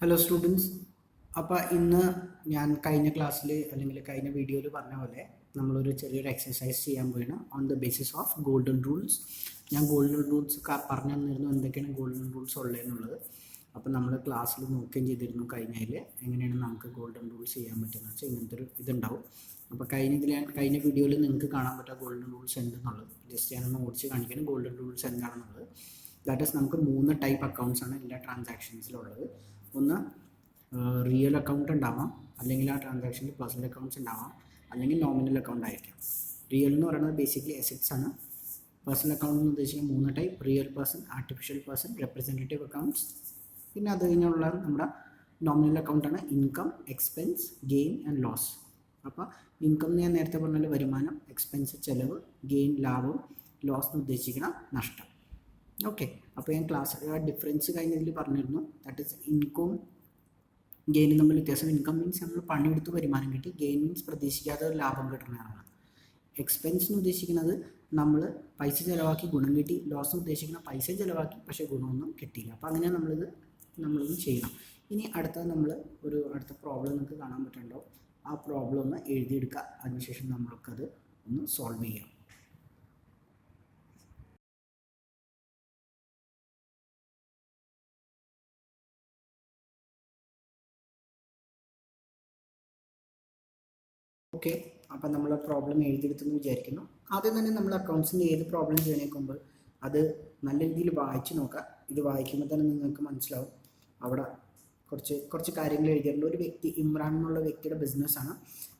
Hello students. അപ്പോൾ ഇന്ന് ഞാൻ കഴിഞ്ഞ ക്ലാസ്സിൽ അല്ലെങ്കിൽ കഴിഞ്ഞ വീഡിയോയിൽ പറഞ്ഞ പോലെ നമ്മളൊരു ചെറിയൊരു എക്സസൈസ് ചെയ്യാൻ പോയാണ് on the basis of golden rules. ഞാൻ ഗോൾഡൻ റൂൾസ് പറഞ്ഞു തന്നിരുന്നു എന്തൊക്കെയാണ് ഗോൾഡൻ റൂൾസ് ഉള്ളതെന്നുള്ളത്. അപ്പോൾ നമ്മൾ ക്ലാസ്സിൽ നോക്കുകയും ചെയ്തിരുന്നു കഴിഞ്ഞതിൽ എങ്ങനെയാണ് നമുക്ക് ഗോൾഡൻ റൂൾസ് ചെയ്യാൻ പറ്റുന്നത് വെച്ചാൽ ഇങ്ങനത്തെ ഒരു ഇതുണ്ടാവും. അപ്പോൾ കഴിഞ്ഞ വീഡിയോയിൽ നിങ്ങൾക്ക് കാണാൻ പറ്റുക ഗോൾഡൻ റൂൾസ് എന്തെന്നുള്ളത് ജസ്റ്റ് ഞാനൊന്ന് ഓടിച്ച് കാണിക്കണം. ഗോൾഡൻ റൂൾസ് എന്താണെന്നുള്ളത് ദാറ്റ് ഈസ് നമുക്ക് 3 ടൈപ്പ് അക്കൗണ്ട്സ് ആണ് എല്ലാ ട്രാൻസാക്ഷൻസിലുള്ളത്. ഒന്ന് റിയൽ അക്കൗണ്ട് ഉണ്ടാവാം, അല്ലെങ്കിൽ ആ ട്രാൻസാക്ഷനിൽ പേഴ്സണൽ അക്കൗണ്ട്സ് ഉണ്ടാവാം, അല്ലെങ്കിൽ നോമിനൽ അക്കൗണ്ട് ആയിരിക്കാം. റിയൽ എന്ന് പറയുന്നത് ബേസിക്കലി അസറ്റ്സ് ആണ്. പേഴ്സണൽ അക്കൗണ്ട് എന്ന് ഉദ്ദേശിക്കുന്നത് 3 type: real person, artificial person, representative accounts. പിന്നെ അത് കഴിഞ്ഞുള്ള നമ്മുടെ നോമിനൽ അക്കൗണ്ടാണ് income, expense, gain and loss. അപ്പോൾ ഇൻകം ഞാൻ നേരത്തെ പറഞ്ഞാൽ വരുമാനം, എക്സ്പെൻസ് ചിലവ്, ഗെയിൻ ലാഭം, ലോസ് എന്ന് ഉദ്ദേശിക്കുന്ന നഷ്ടം. ഓക്കെ, അപ്പോൾ ഞാൻ ക്ലാസ് ഡിഫറൻസ് കഴിഞ്ഞതിൽ പറഞ്ഞിരുന്നു. ദാറ്റ് ഈസ് ഇൻകം ഗെയിനും തമ്മിൽ വ്യത്യാസം. ഇൻകം മീൻസ് നമ്മൾ പണിയെടുത്ത് വരുമാനം കിട്ടി, ഗെയിൻ മീൻസ് പ്രതീക്ഷിക്കാതെ ഒരു ലാഭം കിട്ടുന്നതാണ്. എക്സ്പെൻസ് എന്ന് ഉദ്ദേശിക്കുന്നത് നമ്മൾ പൈസ ചിലവാക്കി ഗുണം കിട്ടി, ലോസ് എന്ന് ഉദ്ദേശിക്കുന്ന പൈസ ചിലവാക്കി പക്ഷേ ഗുണമൊന്നും കിട്ടിയില്ല. അപ്പോൾ അങ്ങനെ നമ്മളിത് ചെയ്യണം. ഇനി അടുത്ത പ്രോബ്ലം നിങ്ങൾക്ക് കാണാൻ പറ്റുന്നുണ്ടോ? ആ പ്രോബ്ലം ഒന്ന് എഴുതിയെടുക്കുക, അതിനുശേഷം നമ്മൾക്കത് ഒന്ന് സോൾവ് ചെയ്യാം. ഓക്കെ, അപ്പം നമ്മൾ പ്രോബ്ലം എഴുതിയെടുത്തെന്ന് വിചാരിക്കുന്നു. ആദ്യം തന്നെ നമ്മൾ അക്കൗണ്ട്സിൻ്റെ ഏത് പ്രോബ്ലം ചെയ്യണേക്കുമ്പോൾ അത് നല്ല രീതിയിൽ വായിച്ച് നോക്കുക. ഇത് വായിക്കുമ്പോൾ തന്നെ നിങ്ങൾക്ക് മനസ്സിലാവും അവിടെ കുറച്ച് കാര്യങ്ങൾ എഴുതിയിട്ടുണ്ട്. ഒരു വ്യക്തി, ഇമ്രാൻ എന്നുള്ള വ്യക്തിയുടെ ബിസിനസ്സാണ്.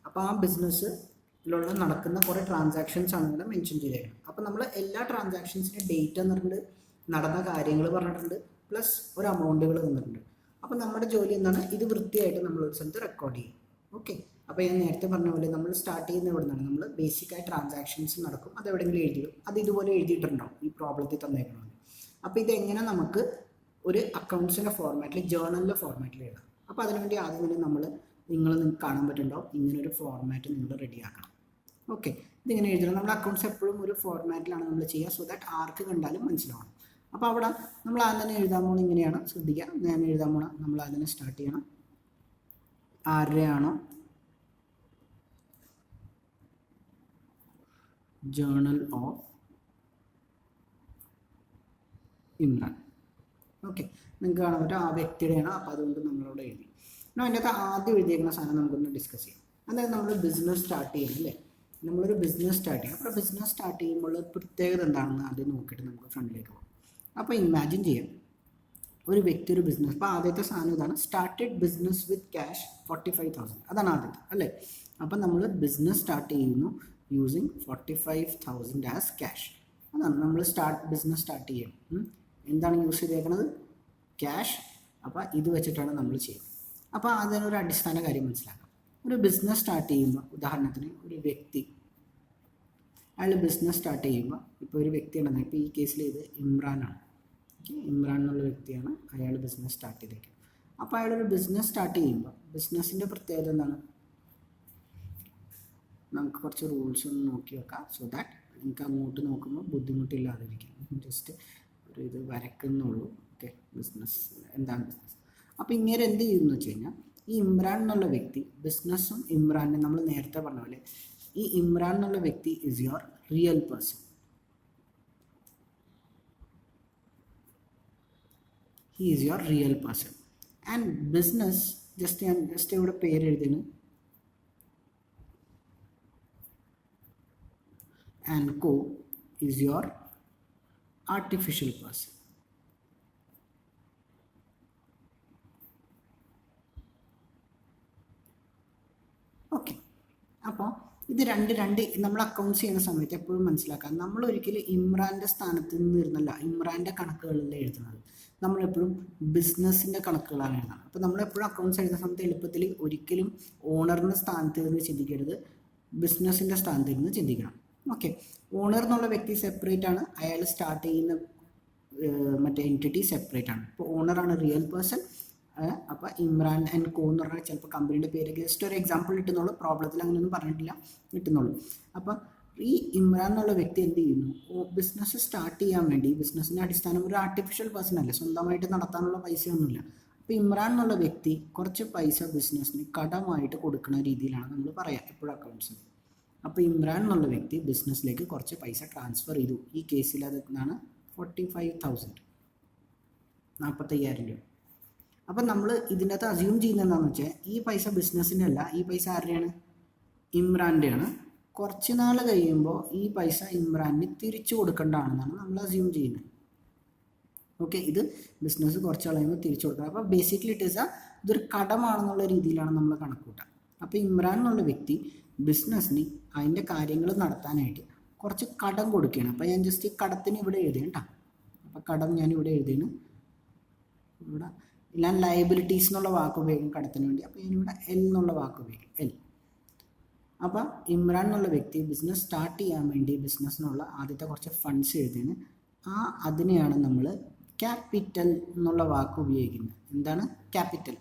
അപ്പോൾ ആ ബിസിനസ്സിലുള്ള നടക്കുന്ന കുറേ ട്രാൻസാക്ഷൻസ് ആണ് ഇവിടെ മെൻഷൻ ചെയ്തേക്കുന്നത്. അപ്പോൾ നമ്മൾ എല്ലാ ട്രാൻസാക്ഷൻസിൻ്റെ ഡേറ്റ് തന്നിട്ടുണ്ട്, നടന്ന കാര്യങ്ങൾ പറഞ്ഞിട്ടുണ്ട്, പ്ലസ് ഒരു അമൗണ്ടുകൾ തന്നിട്ടുണ്ട്. അപ്പോൾ നമ്മുടെ ജോലി എന്താണ്? ഇത് വൃത്തിയായിട്ട് നമ്മളൊരു സ്ഥലത്ത് റെക്കോർഡ് ചെയ്യും. ഓക്കെ, അപ്പോൾ ഞാൻ നേരത്തെ പറഞ്ഞ പോലെ നമ്മൾ സ്റ്റാർട്ട് ചെയ്യുന്ന എവിടെ നിന്നാണ്? നമ്മൾ ബേസിക്കായി ട്രാൻസാക്ഷൻസ് നടക്കും, അത് എവിടെയെങ്കിലും എഴുതിയിടും. അത് ഇതുപോലെ എഴുതിയിട്ടുണ്ടാവും ഈ പ്രോബ്ലത്തിൽ തന്നേക്കണമെന്ന്. അപ്പോൾ ഇതെങ്ങനെ നമുക്ക് ഒരു അക്കൗണ്ട്സിൻ്റെ ഫോർമാറ്റിൽ, ജേർണലിൻ്റെ ഫോർമാറ്റിൽ എഴുതാം. അപ്പോൾ അതിനുവേണ്ടി ആദ്യം തന്നെ നിങ്ങൾക്ക് കാണാൻ പറ്റുന്നുണ്ടാവും ഇങ്ങനൊരു ഫോർമാറ്റ് നിങ്ങൾ റെഡിയാക്കണം. ഓക്കെ, ഇതിങ്ങനെ എഴുതണം. നമ്മുടെ അക്കൗണ്ട്സ് എപ്പോഴും ഒരു ഫോർമാറ്റിലാണ് നമ്മൾ ചെയ്യുക, സോ ദാറ്റ് ആർക്ക് കണ്ടാലും മനസ്സിലാവണം. അപ്പോൾ അവിടെ നമ്മൾ ആദ്യം തന്നെ എഴുതാൻ പോകുന്നത് ഇങ്ങനെയാണ്. ശ്രദ്ധിക്കുക, ഞാൻ എഴുതാൻ പോകണം. നമ്മൾ ആദ്യം തന്നെ സ്റ്റാർട്ട് ചെയ്യണം. ആരുടെയാണോ ജേർണൽ ഓഫ് ഇമ്രാൻ. ഓക്കെ, നിങ്ങൾക്ക് കാണാൻ പറ്റും ആ വ്യക്തിയുടെയാണ്. അപ്പോൾ അതുകൊണ്ട് നമ്മളവിടെ എഴുതി. എന്നാൽ അതിൻ്റെ അകത്ത് ആദ്യം എഴുതിയേക്കുന്ന സാധനം നമുക്കൊന്ന് ഡിസ്കസ് ചെയ്യാം. അതായത് നമ്മൾ ബിസിനസ് സ്റ്റാർട്ട് ചെയ്യുന്നത് അല്ലേ? നമ്മളൊരു ബിസിനസ് സ്റ്റാർട്ട് ചെയ്യും. അപ്പോൾ ബിസിനസ് സ്റ്റാർട്ട് ചെയ്യുമ്പോൾ പ്രത്യേകത എന്താണെന്ന് ആദ്യം നോക്കിയിട്ട് നമുക്ക് ഫ്രണ്ടിലേക്ക് പോകാം. അപ്പോൾ ഇമാജിൻ ചെയ്യാം ഒരു വ്യക്തി ഒരു ബിസിനസ്. അപ്പോൾ ആദ്യത്തെ സാധനം ഇതാണ്: സ്റ്റാർട്ടഡ് ബിസിനസ് വിത്ത് ക്യാഷ് 45,000. അതാണ് ആദ്യത്തെ അല്ലേ? അപ്പം നമ്മൾ ബിസിനസ് സ്റ്റാർട്ട് ചെയ്യുന്നു യൂസിങ് 45,000 ആസ് ക്യാഷ്. അതാണ് നമ്മൾ ബിസിനസ് സ്റ്റാർട്ട് ചെയ്യും. എന്താണ് യൂസ് ചെയ്തേക്കുന്നത്? ക്യാഷ്. അപ്പോൾ ഇത് വെച്ചിട്ടാണ് നമ്മൾ ചെയ്യുന്നത്. അപ്പോൾ അതിനൊരു അടിസ്ഥാന കാര്യം മനസ്സിലാക്കാം. ഒരു ബിസിനസ് സ്റ്റാർട്ട് ചെയ്യുമ്പോൾ, ഉദാഹരണത്തിന് ഒരു വ്യക്തി അയാൾ ബിസിനസ് സ്റ്റാർട്ട് ചെയ്യുമ്പോൾ, ഇപ്പോൾ ഒരു വ്യക്തി ഉണ്ടെന്ന്, ഇപ്പോൾ ഈ കേസിൽ ഇത് ഇമ്രാനാണ്. ഇമ്രാൻ എന്നുള്ള വ്യക്തിയാണ്, അയാൾ ബിസിനസ് സ്റ്റാർട്ട് ചെയ്തേക്കുന്നത്. അപ്പോൾ അയാളൊരു ബിസിനസ് സ്റ്റാർട്ട് ചെയ്യുമ്പോൾ ബിസിനസ്സിൻ്റെ പ്രത്യേകത എന്താണ്? നമുക്ക് കുറച്ച് റൂൾസ് ഒന്ന് നോക്കി വെക്കാം, സോ ദാറ്റ് നിങ്ങൾക്ക് അങ്ങോട്ട് നോക്കുമ്പോൾ ബുദ്ധിമുട്ടില്ലാതിരിക്കും. ജസ്റ്റ് ഒരു ഇത് വരക്കുന്നുള്ളൂ. ഓക്കെ, ബിസിനസ് എന്താണ് ബിസിനസ്? അപ്പോൾ ഇങ്ങനെ എന്ത് ചെയ്യുമെന്ന് വെച്ച് കഴിഞ്ഞാൽ, ഈ ഇമ്രാൻ എന്നുള്ള വ്യക്തി ബിസിനസ്സും ഇമ്രാനും നമ്മൾ നേരത്തെ പറഞ്ഞ പോലെ, ഈ ഇമ്രാൻ എന്നുള്ള വ്യക്തി is your real person. He is your real person. And business, just ഇവിടെ പേര് എഴുതുന്നു, and co is your artificial person. Okay, അപ്പോൾ ഇത് രണ്ട് നമ്മൾ അക്കൗണ്ട്സ് ചെയ്യുന്ന സമയത്ത് എപ്പോഴും മനസ്സിലാക്കാം, നമ്മൾ ഒരിക്കലും ഇമ്രാൻ്റെ സ്ഥാനത്ത് നിന്ന് ഇരുന്നല്ല ഇമ്രാൻ്റെ കണക്കുകളല്ല എഴുതുന്നത്. നമ്മളെപ്പോഴും ബിസിനസ്സിൻ്റെ കണക്കുകളാണ് എഴുതുന്നത്. അപ്പോൾ നമ്മളെപ്പോഴും അക്കൗണ്ട്സ് എഴുതുന്ന സമയത്ത് എളുപ്പത്തിൽ ഒരിക്കലും ഓണറിൻ്റെ സ്ഥാനത്ത് നിന്ന് ചിന്തിക്കരുത്, ബിസിനസ്സിൻ്റെ സ്ഥാനത്ത് നിന്ന് ചിന്തിക്കണം. ഓക്കെ, ഓണർ എന്നുള്ള വ്യക്തി സെപ്പറേറ്റ് ആണ്, അയാൾ സ്റ്റാർട്ട് ചെയ്യുന്ന മറ്റേ എൻറ്റിറ്റി സെപ്പറേറ്റ് ആണ്. ഇപ്പോൾ ഓണറാണ് റിയൽ പേഴ്സൺ. അപ്പോൾ ഇമ്രാൻ ആൻഡ് കോ എന്ന് പറഞ്ഞാൽ ചിലപ്പോൾ കമ്പനിയുടെ പേര് ജസ്റ്റ് ഒരു എക്സാമ്പിൾ കിട്ടുന്നുള്ളൂ, പ്രോബ്ലത്തിൽ അങ്ങനെയൊന്നും പറഞ്ഞിട്ടില്ല, കിട്ടുന്നുള്ളൂ. അപ്പോൾ ഈ ഇമ്രാൻ എന്നുള്ള വ്യക്തി എന്ത് ചെയ്യുന്നു? ബിസിനസ് സ്റ്റാർട്ട് ചെയ്യാൻ വേണ്ടി, ബിസിനസ്സിൻ്റെ അടിസ്ഥാനം ഒരു ആർട്ടിഫിഷ്യൽ പേഴ്സൺ അല്ലേ, സ്വന്തമായിട്ട് നടത്താനുള്ള പൈസയൊന്നുമില്ല. അപ്പോൾ ഇമ്രാൻ എന്നുള്ള വ്യക്തി കുറച്ച് പൈസ ബിസിനസ്സിന് കടമായിട്ട് കൊടുക്കുന്ന രീതിയിലാണ് നമ്മൾ പറയുക എപ്പോഴും അക്കൗണ്ട്സിൽ. അപ്പോൾ ഇമ്രാൻ എന്നുള്ള വ്യക്തി ബിസിനസ്സിലേക്ക് കുറച്ച് പൈസ ട്രാൻസ്ഫർ ചെയ്തു. ഈ കേസിൽ അതെന്നാണ് 45,000, 45,000 രൂപ. അപ്പം നമ്മൾ ഇതിൻ്റെ അകത്ത് അസ്യൂം ചെയ്യുന്നത് എന്താണെന്ന് വെച്ചാൽ ഈ പൈസ ബിസിനസ്സിൻ്റെ അല്ല, ഈ പൈസ ആരുടെയാണ്? ഇമ്രാൻ്റെയാണ്. കുറച്ച് നാൾ കഴിയുമ്പോൾ ഈ പൈസ ഇമ്രാന് തിരിച്ചു കൊടുക്കേണ്ടതാണെന്നാണ് നമ്മൾ അസ്യൂം ചെയ്യുന്നത്. ഓക്കെ, ഇത് ബിസിനസ് കുറച്ച് കഴിയുമ്പോൾ തിരിച്ചു കൊടുക്കണം. അപ്പോൾ ബേസിക്കലി ഇതൊരു കടമാണെന്നുള്ള രീതിയിലാണ് നമ്മൾ കണക്കൂട്ടുക. അപ്പോൾ ഇമ്രാൻ എന്നുള്ള വ്യക്തി ബിസിനസ്സിന് അതിൻ്റെ കാര്യങ്ങൾ നടത്താനായിട്ട് കുറച്ച് കടം കൊടുക്കുകയാണ്. അപ്പോൾ ഞാൻ ജസ്റ്റ് ഈ കടത്തിന് ഇവിടെ എഴുതിയാണ് കേട്ടോ. അപ്പോൾ കടം ഞാൻ ഇവിടെ എഴുതിയാണ്. ഇവിടെ ഞാൻ ലയബിലിറ്റീസ് എന്നുള്ള വാക്ക് ഉപയോഗിക്കും കടത്തിന് വേണ്ടി. അപ്പോൾ ഞാനിവിടെ എൽ എന്നുള്ള വാക്ക് ഉപയോഗിക്കും, എൽ. അപ്പോൾ ഇമ്രാൻ എന്നുള്ള വ്യക്തി ബിസിനസ് സ്റ്റാർട്ട് ചെയ്യാൻ വേണ്ടി ബിസിനസ്സിനുള്ള ആദ്യത്തെ കുറച്ച് ഫണ്ട്സ് എഴുതിയാണ്. അതിനെയാണ് നമ്മൾ ക്യാപിറ്റൽ എന്നുള്ള വാക്ക് ഉപയോഗിക്കുന്നത്. എന്താണ് ക്യാപിറ്റൽ?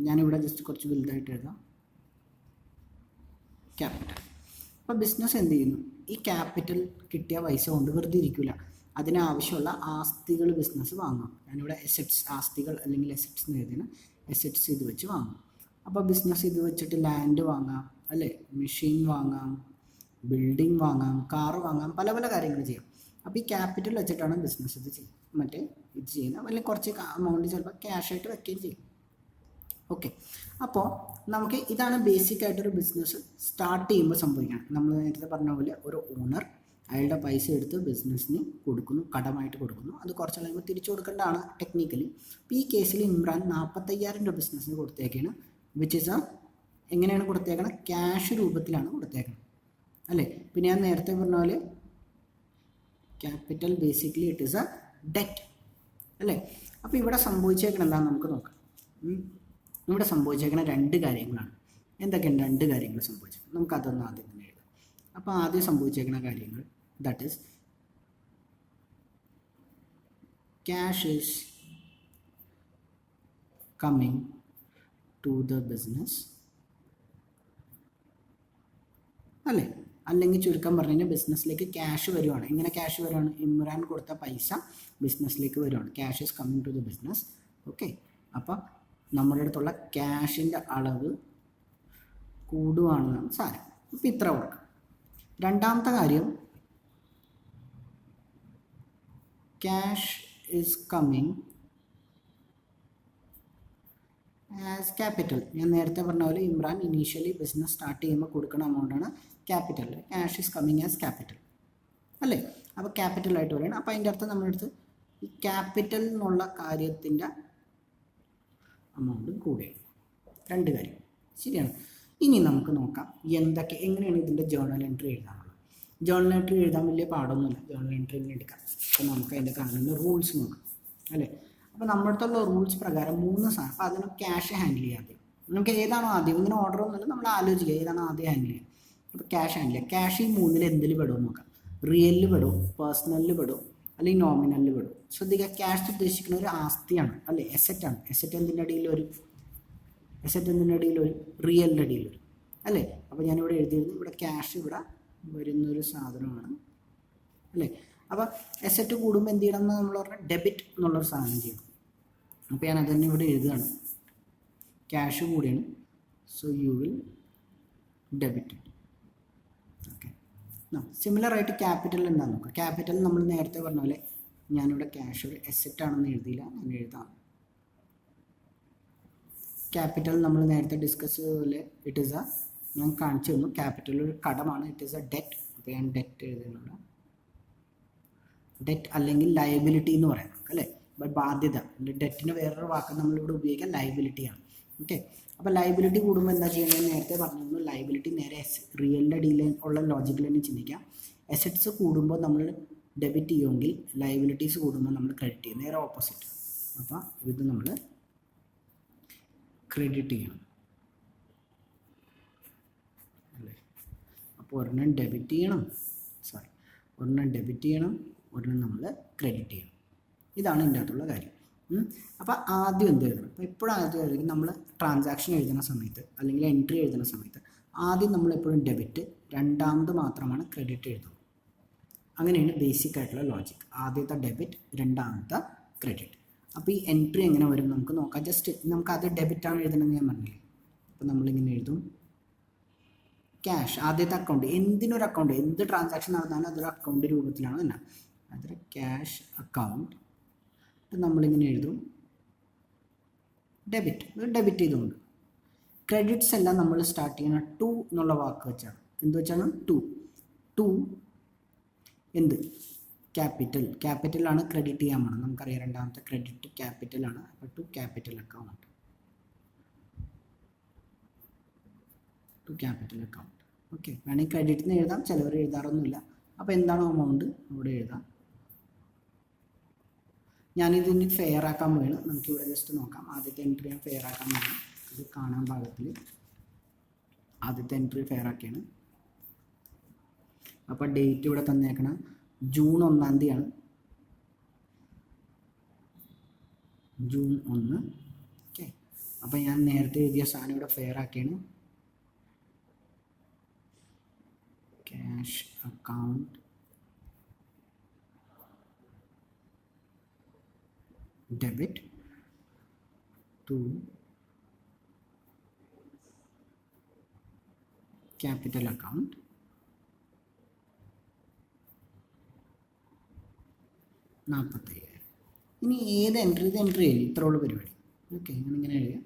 ഞാനിവിടെ ജസ്റ്റ് കുറച്ച് വലുതായിട്ട് എഴുതാം, ക്യാപിറ്റൽ. അപ്പോൾ ബിസിനസ് എന്ത് ചെയ്യുന്നു? ഈ ക്യാപിറ്റൽ കിട്ടിയ പൈസ കൊണ്ട് വെറുതെ ഇരിക്കില്ല, അതിനാവശ്യമുള്ള ആസ്തികൾ ബിസിനസ് വാങ്ങാം. ഞാനിവിടെ എസെറ്റ്സ്, ആസ്തികൾ അല്ലെങ്കിൽ എസെറ്റ്സ് എന്ന് എഴുതിയാണ്. എസെറ്റ്സ് ഇത് വെച്ച് വാങ്ങാം. അപ്പോൾ ബിസിനസ് ഇത് വെച്ചിട്ട് ലാൻഡ് വാങ്ങാം, അല്ലേ, മെഷീൻ വാങ്ങാം, ബിൽഡിംഗ് വാങ്ങാം, കാറ് വാങ്ങാം, പല പല കാര്യങ്ങൾ ചെയ്യാം. അപ്പോൾ ഈ ക്യാപിറ്റൽ വെച്ചിട്ടാണ് ബിസിനസ് ഇത് ചെയ്യുന്നത്, ഇത് ചെയ്യുന്നത്. അല്ലെങ്കിൽ കുറച്ച് എമൗണ്ട് ചിലപ്പോൾ ക്യാഷായിട്ട് വെക്കുകയും ചെയ്യും. ഓക്കെ, അപ്പോൾ നമുക്ക് ഇതാണ് ബേസിക് ആയിട്ടൊരു ബിസിനസ് സ്റ്റാർട്ട് ചെയ്യുമ്പോൾ സംഭവിക്കണം. നമ്മൾ നേരത്തെ പറഞ്ഞ പോലെ ഒരു ഓണർ അയാളുടെ പൈസ എടുത്ത് ബിസിനസ്സിന് കൊടുക്കുന്നു, കടമായിട്ട് കൊടുക്കുന്നു. അത് കുറച്ച് കഴിയുമ്പോൾ തിരിച്ചു കൊടുക്കേണ്ടതാണ് ടെക്നിക്കലി. അപ്പോൾ ഈ കേസിൽ ഇമ്രാൻ 45,000 രൂപ ബിസിനസ്സിന് കൊടുത്തേക്കാണ്. വിച്ച് ഇസ് എങ്ങനെയാണ് കൊടുത്തേക്കണം? ക്യാഷ് രൂപത്തിലാണ് കൊടുത്തേക്കണം, അല്ലേ. പിന്നെ ഞാൻ നേരത്തെ പറഞ്ഞ പോലെ capital basically it is A debt, അല്ലേ. അപ്പോൾ ഇവിടെ സംഭവിച്ചേക്കണം എന്താണെന്ന് നമുക്ക് നോക്കാം. ഇവിടെ സംഭവിച്ചേക്കുന്ന 2 കാര്യങ്ങളാണ്. എന്തൊക്കെയാണ് 2 കാര്യങ്ങൾ സംഭവിച്ചത്? നമുക്കതൊന്ന് ആദ്യം തന്നെ എഴുതാം. അപ്പോൾ ആദ്യം സംഭവിച്ചേക്കുന്ന കാര്യങ്ങൾ, that is cash is coming to the business, അല്ലേ. അല്ലെങ്കിൽ ചുരുക്കം പറഞ്ഞു കഴിഞ്ഞാൽ ബിസിനസ്സിലേക്ക് ക്യാഷ് വരുവാണ്. എങ്ങനെ ക്യാഷ് വരുവാണ്? ഇമ്രാൻ കൊടുത്ത പൈസ ബിസിനസ്സിലേക്ക് വരുവാണ്. Cash is coming to the business. Okay, അപ്പോൾ നമ്മുടെ അടുത്തുള്ള ക്യാഷിൻ്റെ അളവ് കൂടുവാണെന്നാണ് സാരം. ഇപ്പം ഇത്ര കൊടുക്കാം. രണ്ടാമത്തെ കാര്യം, cash is coming as capital. ഞാൻ നേരത്തെ പറഞ്ഞ പോലെ ഇമ്രാൻ ഇനീഷ്യലി ബിസിനസ് സ്റ്റാർട്ട് ചെയ്യുമ്പോൾ കൊടുക്കുന്ന എമൗണ്ടാണ് capital. Cash is coming as capital, അല്ലേ. അപ്പോൾ ക്യാപിറ്റലായിട്ട് പറയുകയാണ്. അപ്പോൾ അതിൻ്റെ അർത്ഥം നമ്മുടെ അടുത്ത് ഈ ക്യാപിറ്റൽ എന്നുള്ള കാര്യത്തിൻ്റെ എമൗണ്ട് കൂടുകയാണ്. 2 കാര്യം ശരിയാണ്. ഇനി നമുക്ക് നോക്കാം എങ്ങനെയാണ് ഇതിൻ്റെ ജേർണൽ എൻട്രി എഴുതാനുള്ളത്. ജേർണൽ എൻട്രി എഴുതാൻ വലിയ പാടൊന്നുമില്ല, ജേർണൽ എൻട്രി എടുക്കാം. അപ്പോൾ നമുക്ക് അതിൻ്റെ കാണുന്ന റൂൾസ് നോക്കാം, അല്ലേ. അപ്പോൾ നമ്മുടെ അടുത്തുള്ള റൂൾസ് പ്രകാരം 3 സാധനം. അപ്പോൾ അതിന് ക്യാഷ് ഹാൻഡിൽ ചെയ്യാതെ നമുക്ക് ഏതാണോ ആദ്യം, ഇങ്ങനെ ഓർഡർ ഒന്നുമില്ല, നമ്മൾ ആലോചിക്കുക ഏതാണോ ആദ്യം ഹാൻഡിൽ ചെയ്യുക. അപ്പോൾ ക്യാഷ് ഹാൻഡിൽ ചെയ്യുക. ക്യാഷ് ഈ 3-ൽ എന്തിൽ പെടുമെന്ന് നോക്കാം. റിയലിൽ പെടും, പേഴ്സണലിൽ പെടും, അല്ലെങ്കിൽ നോമിനലിൽ പെടും. ശ്രദ്ധിക്കുക, ക്യാഷ് ഉദ്ദേശിക്കുന്ന ഒരു ആസ്തിയാണ്, അല്ലേ, എസെറ്റാണ്. എസെറ്റ് എന്തിൻ്റെ അടിയിൽ വരും? റിയലിൻ്റെ അടിയിൽ വരും, അല്ലേ. അപ്പോൾ ഞാനിവിടെ എഴുതിയിരുന്നു, ഇവിടെ ക്യാഷ് ഇവിടെ വരുന്നൊരു സാധനമാണ്, അല്ലേ. അപ്പോൾ എസെറ്റ് കൂടുമ്പോൾ എന്ത് ചെയ്യണം എന്ന് നമ്മൾ പറഞ്ഞാൽ ഡെബിറ്റ് എന്നുള്ളൊരു സാധനം ചെയ്യണം. അപ്പോൾ ഞാൻ അതുതന്നെ ഇവിടെ എഴുതുകയാണ്. ക്യാഷ് കൂടിയാണ്, so you will debit. Okay, സിമിലറായിട്ട് ക്യാപിറ്റൽ എന്താണെന്ന് നോക്കാം. ക്യാപിറ്റൽ നമ്മൾ നേരത്തെ പറഞ്ഞ പോലെ ഞാനിവിടെ ക്യാഷ് ഒരു എസെറ്റ് ആണെന്ന് എഴുതിയില്ല, ഞാൻ എഴുതാം. ക്യാപിറ്റൽ നമ്മൾ നേരത്തെ ഡിസ്കസ് പോലെ ഇറ്റ് ഈസ് ഞാൻ കാണിച്ചു തന്നു, ക്യാപിറ്റൽ ഒരു കടമാണ്, ഇറ്റ് ഈസ് എ ഡെറ്റ്. അപ്പോൾ ഞാൻ ഡെറ്റ് എഴുതുന്നുണ്ട്. ഡെറ്റ് അല്ലെങ്കിൽ ലയബിലിറ്റി എന്ന് പറയാം, അല്ലേ. ബാധ്യത, ഡെറ്റിന് വേറൊരു വാക്ക് നമ്മളിവിടെ ഉപയോഗിക്കാൻ ലയബിലിറ്റിയാണ്. ഓക്കെ, അപ്പോൾ ലയബിലിറ്റി കൂടുമ്പോൾ എന്താ ചെയ്യുന്നത്? നേരത്തെ പറഞ്ഞിരുന്നു, ലയബിലിറ്റി നേരെ റിയലിൻ്റെ അടിയിൽ ഉള്ള ലോജിക്കിൽ തന്നെ ചിന്തിക്കാം. എസെറ്റ്സ് കൂടുമ്പോൾ നമ്മൾ ഡെബിറ്റ് ചെയ്യുമെങ്കിൽ ലയബിലിറ്റീസ് കൂടുമ്പോൾ നമ്മൾ ക്രെഡിറ്റ് ചെയ്യും, നേരെ ഓപ്പോസിറ്റ്. അപ്പോൾ ഇത് നമ്മൾ ക്രെഡിറ്റ് ചെയ്യണം, അല്ലേ. അപ്പോൾ ഒരെണ്ണം ഡെബിറ്റ് ചെയ്യണം, ഒരെണ്ണം നമ്മൾ ക്രെഡിറ്റ് ചെയ്യണം. ഇതാണ് ഇതിൻ്റെ അകത്തുള്ള കാര്യം. അപ്പോൾ ആദ്യം എന്ത് എഴുതണം? അപ്പോൾ എപ്പോഴും ആദ്യം എഴുതി നമ്മൾ ട്രാൻസാക്ഷൻ എഴുതുന്ന സമയത്ത് അല്ലെങ്കിൽ എൻട്രി എഴുതുന്ന സമയത്ത് ആദ്യം നമ്മളെപ്പോഴും ഡെബിറ്റ്, രണ്ടാമത് മാത്രമാണ് ക്രെഡിറ്റ് എഴുതുന്നത്. അങ്ങനെയാണ് ബേസിക് ആയിട്ടുള്ള ലോജിക്. ആദ്യത്തെ ഡെബിറ്റ്, രണ്ടാമത്തെ ക്രെഡിറ്റ്. അപ്പോൾ ഈ എൻട്രി എങ്ങനെ വരും നമുക്ക് നോക്കാം. ജസ്റ്റ് നമുക്കത് ഡെബിറ്റാണ് എഴുതണമെന്ന് ഞാൻ പറഞ്ഞില്ലേ. അപ്പോൾ നമ്മളിങ്ങനെ എഴുതും ക്യാഷ്, ആദ്യത്തെ അക്കൗണ്ട്, എന്തിനൊരു അക്കൗണ്ട്, എന്ത് ട്രാൻസാക്ഷൻ നടന്നാലും അതൊരു അക്കൗണ്ട് രൂപത്തിലാണ് തന്നെ. അതൊരു ക്യാഷ് അക്കൗണ്ട്. നമ്മളിങ്ങനെ എഴുതും ഡെബിറ്റ്, ഡെബിറ്റ് ചെയ്തുകൊണ്ട്. ക്രെഡിറ്റ്സ് എല്ലാം നമ്മൾ സ്റ്റാർട്ട് ചെയ്യുന്ന ടു എന്നുള്ള വാക്ക് വെച്ചാണ്. എന്ത് വെച്ചാണ്? ടു എന്ത്? ക്യാപിറ്റലാണ് ക്രെഡിറ്റ് ചെയ്യാൻ പോകണം. നമുക്കറിയാം രണ്ടാമത്തെ ക്രെഡിറ്റ് ക്യാപിറ്റലാണ്. അപ്പോൾ ടു ക്യാപിറ്റൽ അക്കൗണ്ട്, ഓക്കെ. വേണമെങ്കിൽ ക്രെഡിറ്റിന് എഴുതാം, ചിലവർ എഴുതാറൊന്നുമില്ല. അപ്പോൾ എന്താണോ എമൗണ്ട് അവിടെ എഴുതാം. ഞാനിതിന് ഫെയർ ആക്കാൻ പോയാണ്. നമുക്കിവിടെ ജസ്റ്റ് നോക്കാം. ആദ്യത്തെ എൻട്രി ഞാൻ ഫെയർ ആക്കാൻ പോകണം. ഇത് കാണാൻ പാകത്തിൽ ആദ്യത്തെ എൻട്രി ഫെയർ ആക്കിയാണ്. അപ്പോൾ ഡേറ്റ് ഇവിടെ തന്നേക്കണം ജൂൺ 1-ാം തീയതിയാണ്. ജൂൺ 1. ഓക്കെ. അപ്പോൾ ഞാൻ നേരത്തെ എഴുതിയ സാധനം ഇവിടെ ഫെയർ ആക്കിയാണ്. Cash account debit to capital account $45,000. ഇനി ഏത് എൻട്രി, ഇത് എൻട്രി ചെയ്യും, ഇത്രയുള്ള പരിപാടി. ഓക്കെ, ഇങ്ങനെ എഴുതുക.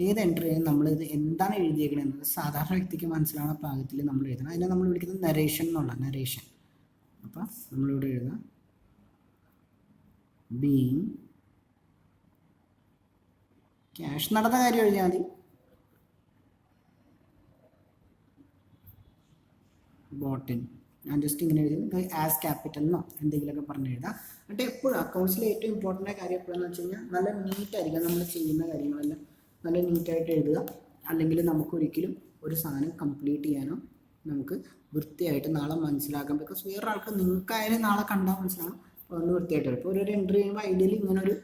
ഏത് എൻട്രി ചെയ്യും നമ്മളിത് എന്താണ് എഴുതിയേക്കണമെന്നത് സാധാരണ വ്യക്തിക്ക് മനസ്സിലാവുന്ന പാകത്തിൽ നമ്മൾ എഴുതണം. അതിനെ നമ്മൾ വിളിക്കുന്നത് നരേഷൻ എന്നുള്ള നരേഷൻ. അപ്പോൾ നമ്മളിവിടെ എഴുതുക ബീങ് ക്യാഷ് നടന്ന കാര്യം എഴുതിയാൽ മതി. ബോട്ടിൻ ഞാൻ ജസ്റ്റ് ഇങ്ങനെ എഴുതി ആസ് ക്യാപിറ്റൽ എന്നോ എന്തെങ്കിലുമൊക്കെ പറഞ്ഞ് എഴുതാം. എന്നിട്ട് എപ്പോഴും അക്കൗണ്ട്സിൽ ഏറ്റവും ഇമ്പോർട്ടൻ്റ് കാര്യം എപ്പോഴെന്ന് വെച്ച് കഴിഞ്ഞാൽ നല്ല നീറ്റായിരിക്കും നമ്മൾ ചെയ്യുന്ന കാര്യങ്ങളെല്ലാം നല്ല നീറ്റായിട്ട് എഴുതുക. അല്ലെങ്കിൽ നമുക്കൊരിക്കലും ഒരു സാധനം കംപ്ലീറ്റ് ചെയ്യാനോ നമുക്ക് വൃത്തിയായിട്ട് നാളെ മനസ്സിലാക്കാൻ, ബിക്കോസ് വേറെ ആൾക്ക് നിങ്ങൾക്കായാലും നാളെ കണ്ടാൽ മനസ്സിലാവും. അപ്പോൾ ഒന്ന് വൃത്തിയായിട്ട് വരും. ഇപ്പോൾ ഒരു എൻട്രി ചെയ്യുമ്പോൾ ഐഡിയലി ഇങ്ങനെ ഒരു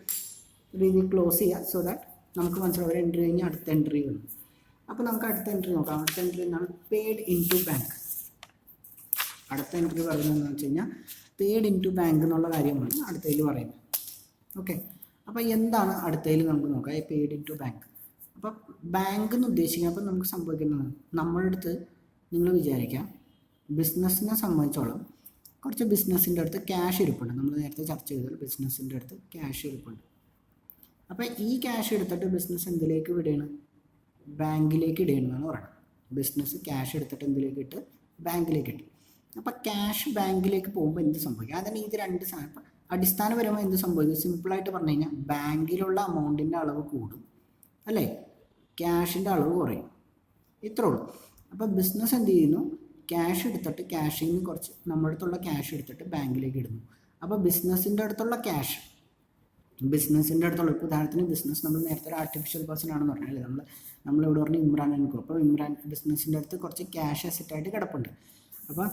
രീതിയിൽ ക്ലോസ് ചെയ്യുക, സോ ദാറ്റ് നമുക്ക് മനസ്സിലാവും ഒരു എൻട്രി കഴിഞ്ഞാൽ അടുത്ത എൻട്രി വന്നു. അപ്പോൾ നമുക്ക് അടുത്ത എൻട്രി നോക്കാം. അടുത്ത എൻട്രി എന്താണ്? Paid in to bank. അടുത്ത എൻട്രി പറയുന്നതെന്ന് വെച്ച് കഴിഞ്ഞാൽ പെയ്ഡ് ഇൻ ടു ബാങ്ക് എന്നുള്ള കാര്യമാണ് അടുത്തതിൽ പറയുന്നത്. ഓക്കെ. അപ്പോൾ എന്താണ് അടുത്തതിൽ നമുക്ക് നോക്കാം? Paid in to bank. അപ്പോൾ ബാങ്ക് എന്ന് ഉദ്ദേശിക്കുന്നത്, അപ്പോൾ നമുക്ക് സംഭവിക്കുന്നത് നമ്മളുടെ അടുത്ത് നിങ്ങൾ വിചാരിക്കാം ബിസിനസ്സിനെ സംബന്ധിച്ചോളം കുറച്ച് ബിസിനസ്സിൻ്റെ അടുത്ത് ക്യാഷ് ഇരിപ്പുണ്ട്. നമ്മൾ നേരത്തെ ചർച്ച ചെയ്താൽ ബിസിനസ്സിൻ്റെ അടുത്ത് ക്യാഷ് ഇരിപ്പുണ്ട്. അപ്പോൾ ഈ ക്യാഷ് എടുത്തിട്ട് ബിസിനസ് എന്തിലേക്ക് വിടുകയാണ്? ബാങ്കിലേക്ക് ഇടുകയാണെന്നാണ് പറയുന്നത്. ബിസിനസ് ക്യാഷ് എടുത്തിട്ട് എന്തിലേക്ക് ഇട്ട്? ബാങ്കിലേക്ക് ഇട്ട്. അപ്പോൾ ക്യാഷ് ബാങ്കിലേക്ക് പോകുമ്പോൾ എന്ത് സംഭവിക്കും? അതിന് ഇത് രണ്ട് സാധനം. അപ്പോൾ അടിസ്ഥാനപരമായി എന്ത് സംഭവിക്കും? സിമ്പിളായിട്ട് പറഞ്ഞു കഴിഞ്ഞാൽ ബാങ്കിലുള്ള അമൗണ്ടിൻ്റെ അളവ് കൂടും, അല്ലേ? ക്യാഷിൻ്റെ അളവ് കുറയും. ഇത്രേ ഉള്ളൂ. അപ്പോൾ ബിസിനസ് എന്ത് ചെയ്യുന്നു? ക്യാഷ് എടുത്തിട്ട് ക്യാഷിൽ നിന്ന് കുറച്ച് നമ്മുടെ അടുത്തുള്ള ക്യാഷ് എടുത്തിട്ട് ബാങ്കിലേക്ക് ഇടുന്നു. അപ്പോൾ ബിസിനസ്സിൻ്റെ അടുത്തുള്ള ക്യാഷ്, ബിസിനസ്സിൻ്റെ അടുത്തുള്ള, ഇപ്പോൾ ഉദാഹരണത്തിന് ബിസിനസ് നമ്മൾ നേരത്തെ ഒരു ആർട്ടിഫിഷ്യൽ പേഴ്സൺ ആണെന്ന് പറഞ്ഞാൽ നമ്മളിവിടെ പറഞ്ഞു ഇമ്രാൻ എനിക്കും. അപ്പോൾ ഇമ്രാൻ ബിസിനസ്സിൻ്റെ അടുത്ത് കുറച്ച് ക്യാഷ് അസറ്റായിട്ട് കിടപ്പുണ്ട്. അപ്പോൾ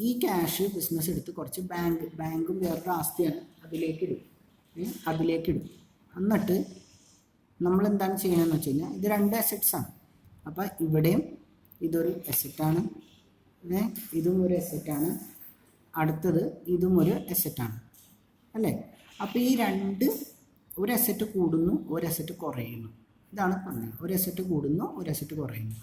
ഈ ക്യാഷ് ബിസിനസ് എടുത്ത് കുറച്ച് ബാങ്കും വേറൊരു ആസ്തിയാണ് അതിലേക്കിടും. എന്നിട്ട് നമ്മളെന്താണ് ചെയ്യണമെന്ന് വെച്ച് കഴിഞ്ഞാൽ ഇത് രണ്ട് അസറ്റ്സാണ്. അപ്പോൾ ഇവിടെയും ഇതൊരു അസറ്റാണ്, ഇതും ഒരു അസറ്റാണ്, അടുത്തത് ഇതും ഒരു അസറ്റാണ്, അല്ലേ? അപ്പോൾ ഈ രണ്ട്, ഒരു അസറ്റ് കൂടുന്നു ഒരു അസറ്റ് കുറയുന്നു, ഇതാണ് പറഞ്ഞത്. ഒരു അസറ്റ് കൂടുന്നു ഒരു അസറ്റ് കുറയുന്നു.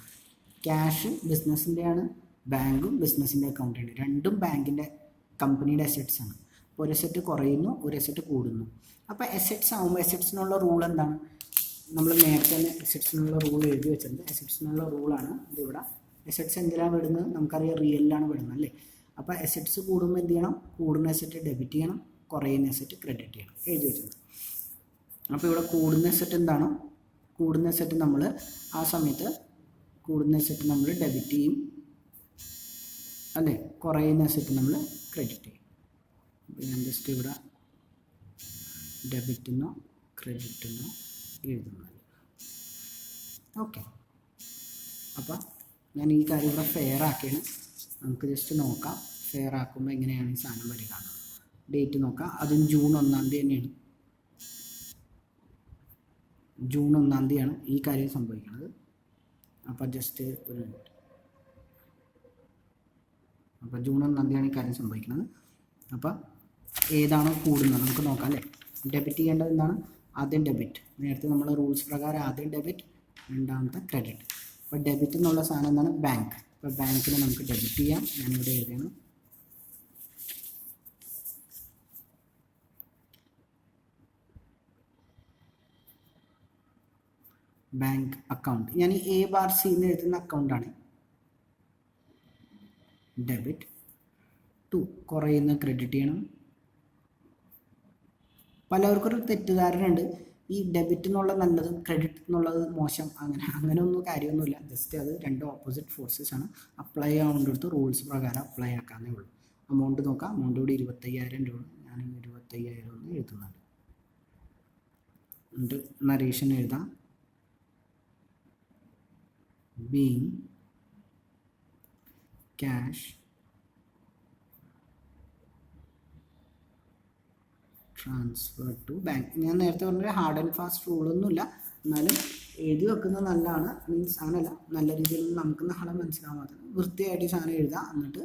ക്യാഷ് ബിസിനസ്സിൻ്റെയാണ്, ബാങ്കും ബിസിനസ്സിൻ്റെ അക്കൗണ്ടാണ്. രണ്ടും ബാങ്കിൻ്റെ കമ്പനിയുടെ അസറ്റ്സ് ആണ്. അപ്പോൾ ഒരു അസറ്റ് കുറയുന്നു ഒരു അസറ്റ് കൂടുന്നു. അപ്പോൾ അസറ്റ്സ് ആകുമ്പോൾ അസറ്റ്സിനുള്ള റൂൾ എന്താണ്? നമ്മൾ നേരത്തെ തന്നെ അസറ്റ്സിനുള്ള റൂൾ എഴുതി വെച്ചിട്ടുണ്ട്. അസറ്റ്സിനുള്ള റൂളാണ് ഇതിവിടെ. അസറ്റ്സ് എന്തിനാണ് വിടുന്നത്? നമുക്കറിയാം റിയലിലാണ് വിടുന്നത്, അല്ലേ? അപ്പോൾ അസറ്റ്സ് കൂടുമ്പോൾ എന്ത് ചെയ്യണം? കൂടുന്ന അസറ്റ് ഡെബിറ്റ് ചെയ്യണം, കുറയുന്ന അസറ്റ് ക്രെഡിറ്റ് ചെയ്യണം, എഴുതി വെച്ചിട്ടുണ്ട്. അപ്പോൾ ഇവിടെ കൂടുന്ന അസറ്റ് എന്താണ്? കൂടുന്ന അസറ്റ് നമ്മൾ ആ സമയത്ത് കൂടുന്ന അസറ്റ് നമ്മൾ ഡെബിറ്റ് ചെയ്യും, അല്ലേ? കുറയുന്ന അസറ്റ് നമ്മൾ ക്രെഡിറ്റ് ചെയ്യും. അപ്പോൾ ഞാൻ ജസ്റ്റ് ഇവിടെ ഡെബിറ്റെന്നോ ക്രെഡിറ്റെന്നോ എഴുതുന്നത്. ഓക്കെ. അപ്പോൾ ഞാൻ ഈ കാര്യം ഇവിടെ ഫെയർ ആക്കിയാണ്. നമുക്ക് ജസ്റ്റ് നോക്കാം ഫെയർ ആക്കുമ്പോൾ എങ്ങനെയാണ് ഈ സാധനം വരിക. ഡേറ്റ് നോക്കാം. അതും ജൂൺ 1-ാം തീയതി തന്നെയാണ്. ജൂൺ 1-ാം തീയതിയാണ് ഈ കാര്യം സംഭവിക്കുന്നത്. അപ്പോൾ ജസ്റ്റ് ഒരു മിനിറ്റ്. അപ്പോൾ ജൂൺ 1-ാം തീയതിയാണ് ഈ കാര്യം സംഭവിക്കുന്നത്. അപ്പോൾ ഏതാണോ കൂടുന്നത് നമുക്ക് നോക്കാം, അല്ലേ? ഡെബിറ്റ് ചെയ്യേണ്ടത് എന്താണ്? ആദ്യം ഡെബിറ്റ്. നേരത്തെ നമ്മൾ റൂൾസ് പ്രകാരം ആദ്യം ഡെബിറ്റ്, രണ്ടാമത്തെ ക്രെഡിറ്റ്. അപ്പോൾ ഡെബിറ്റ് എന്നുള്ള സാധനം എന്താണ്? ബാങ്ക്. അപ്പോൾ ബാങ്കിന് നമുക്ക് ഡെബിറ്റ് ചെയ്യാം. ഞാനിവിടെ എഴുതുകയാണ്. Bank account. ഞാൻ എ ബാർ സി എന്ന് എഴുതുന്ന അക്കൗണ്ടാണ്. ഡെബിറ്റ് ടു, കുറയുന്ന ക്രെഡിറ്റ് ചെയ്യണം. പലവർക്കൊരു തെറ്റിദ്ധാരണ ഉണ്ട്, ഈ ഡെബിറ്റ് എന്നുള്ളത് നല്ലതും ക്രെഡിറ്റ് എന്നുള്ളത് മോശം. അങ്ങനെയൊന്നും കാര്യമൊന്നുമില്ല. ജസ്റ്റ് അത് രണ്ട് ഓപ്പോസിറ്റ് ഫോഴ്സസ് ആണ്. അപ്ലൈ ആവേണ്ടടുത്ത് റൂൾസ് പ്രകാരം അപ്ലൈ ആക്കാനേ ഉള്ളൂ. അമൗണ്ട് നോക്കാം. അമൗണ്ട് ഇവിടെ 25,000 രൂപ. ഞാൻ 25,000 ഒന്ന് എഴുതുന്നുണ്ട്. എന്നിട്ട് നരേഷൻ എഴുതാം. Being cash transfer to bank. ഞാൻ നേരത്തെ പറഞ്ഞ ഹാർഡ് ആൻഡ് ഫാസ്റ്റ് റൂളൊന്നുമില്ല, എന്നാലും എഴുതി വെക്കുന്നത് നല്ലതാണ്. മീൻസ് അങ്ങനെയല്ല, നല്ല രീതിയിൽ നമുക്ക് നാളെ മനസ്സിലാവാതെ വൃത്തിയായിട്ട് സാധനം എഴുതാം. എന്നിട്ട്